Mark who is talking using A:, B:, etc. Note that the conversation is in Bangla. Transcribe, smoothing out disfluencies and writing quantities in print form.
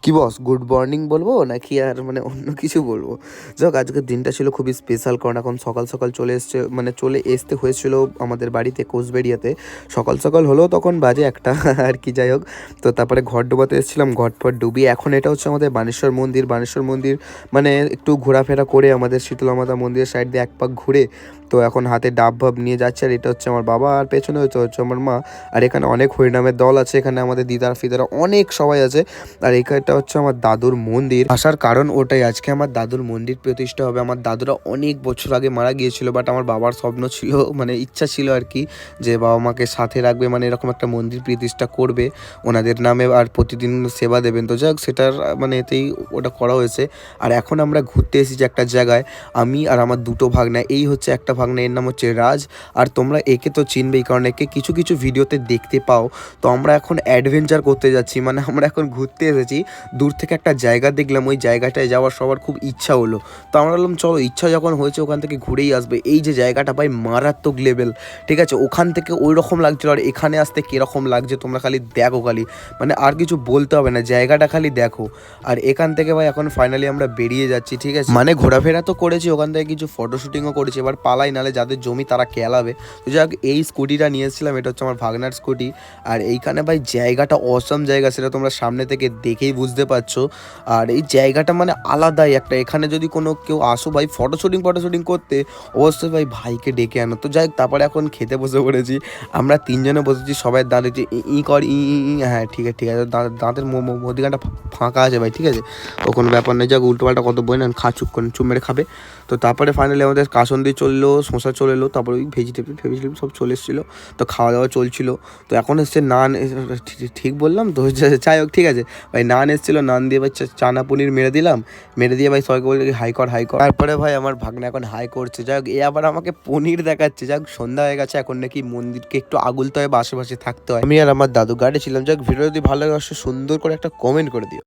A: কি বস, গুড মর্নিং বলবো নাকি আর মানে অন্য কিছু বলবো? যাক, আজকের দিনটা ছিল খুবই স্পেশাল, কারণ এখন সকাল সকাল চলে আসতে হয়েছিল আমাদের বাড়িতে কোচবেড়িয়াতে। সকাল সকাল হলেও তখন বাজে একটা আর কি, যাই হোক। তো তারপরে ঘট ডোবাতে এসেছিলাম, ঘট ফট ডুবিয়ে এখন এটা হচ্ছে আমাদের বানেশ্বর মন্দির। মানে একটু ঘোরাফেরা করে আমাদের শীতলা মাতা মন্দিরের সাইড দিয়ে এক পাক ঘুরে তো এখন হাতে ডাব ভাব নিয়ে যাচ্ছে। আর এটা হচ্ছে আমার বাবা, আর পেছনে হচ্ছে আমার মা। আর এখানে অনেক হরিনামের দল আছে, এখানে আমাদের দিদার ফিদারা অনেক সবাই আছে। আর এইখানটা হচ্ছে আমার দাদুর মন্দির। আসার কারণ ওটাই, আজকে আমার দাদুর মন্দির প্রতিষ্ঠা হবে। আমার দাদুরা অনেক বছর আগে মারা গিয়েছিল, বাট আমার বাবার স্বপ্ন ছিল, মানে ইচ্ছা ছিল আর কি, যে বাবা মাকে সাথে রাখবে, মানে এরকম একটা মন্দির প্রতিষ্ঠা করবে ওনাদের নামে, আর প্রতিদিন সেবা দেবেন। তো যাক, সেটার মানে এতেই ওটা করা হয়েছে। আর এখন আমরা ঘুরতে এসেছি একটা জায়গায়, আমি আর আমার দুটো ভাগনা। এই হচ্ছে একটা ভাগনা, এর নাম হচ্ছে রাজ। আর তোমরা একে তো চিনবেই, কারণ একে কিছু কিছু ভিডিওতে দেখতে পাও। তো আমরা এখন অ্যাডভেঞ্চার করতে যাচ্ছি, মানে আমরা এখন ঘুরতে এসেছি। দূর থেকে একটা জায়গা দেখলাম, ওই জায়গাটায় যাওয়ার সবার খুব ইচ্ছা হলো। তো আমরা বললাম চলো, ইচ্ছা যখন হয়েছে ওখান থেকে ঘুরেই আসবে। এই যে জায়গাটা ভাই মারাত্মক লেভেল, ঠিক আছে? ওখান থেকে ওই রকম লাগছিল, আর এখানে আসতে কীরকম লাগছে তোমরা খালি দেখো, খালি মানে আর কিছু বলতে হবে না, জায়গাটা খালি দেখো। আর এখান থেকে ভাই এখন ফাইনালি আমরা বেরিয়ে যাচ্ছি, ঠিক আছে? মানে ঘোরাফেরা তো করেছি, ওখান থেকে কিছু ফটোশুটিংও করেছি। এবার পালাই, নালে যাদের জমি তারা কেলাবে। তো যাক, এই স্কুটিটা নিয়ে এসেছিলাম, এটা হচ্ছে আমার ভাগনার স্কুটি। আর এইখানে ভাই জায়গাটা অসম জায়গা, সেটা তোমরা সামনে থেকে দেখেই বুঝতে পারছো। আর এই জায়গাটা মানে আলাদাই একটা। এখানে যদি কেউ আসো ভাই ফটোশুটিং করতে, অবশ্যই ভাই ভাইকে ডেকে আনো। তো যাই হোক, তারপরে এখন খেতে বসে পড়েছি। আমরা তিনজনে বসেছি, সবাই দাঁড়িয়ে যে ই কর ই ই ই, হ্যাঁ ঠিক আছে ঠিক আছে, দাঁতের মধ্যিখানটা ফাঁকা আছে ভাই, ঠিক আছে? ও কোনো ব্যাপার নেই। যাক, উল্টোপাল্টা কত বই না, চুপ করে চুপ মেরে খাবে। তো তারপরে ফাইনালি আমাদের কাসন্দি চললো, শশা চলে এলো, তারপরে ওই ভেজিটেবল সব চলে এসেছিলো। তো খাওয়া দাওয়া চলছিল। তো এখন এসছে নান, ঠিক বললাম তো? যাই হোক, ঠিক আছে ভাই, নান এসেছিলো, নান দিয়ে ভাই চানা পনির মেরে দিয়ে ভাই সবাইকে বলে হাই কর। তারপরে ভাই আমার ভাগ্নে এখন হাই করছে। যাই হোক, এ আবার আমাকে পনির দেখাচ্ছে। যাক, সন্ধ্যা হয়ে গেছে, এখন নাকি মন্দিরকে একটু আগুলতে হয় বা আশেপাশে থাকতে হয়। আমি আর আমার দাদু গাড়ি ছিলাম। যাক, ভিডিও যদি ভালো লাগে অবশ্যই সুন্দর করে একটা কমেন্ট করে দিও।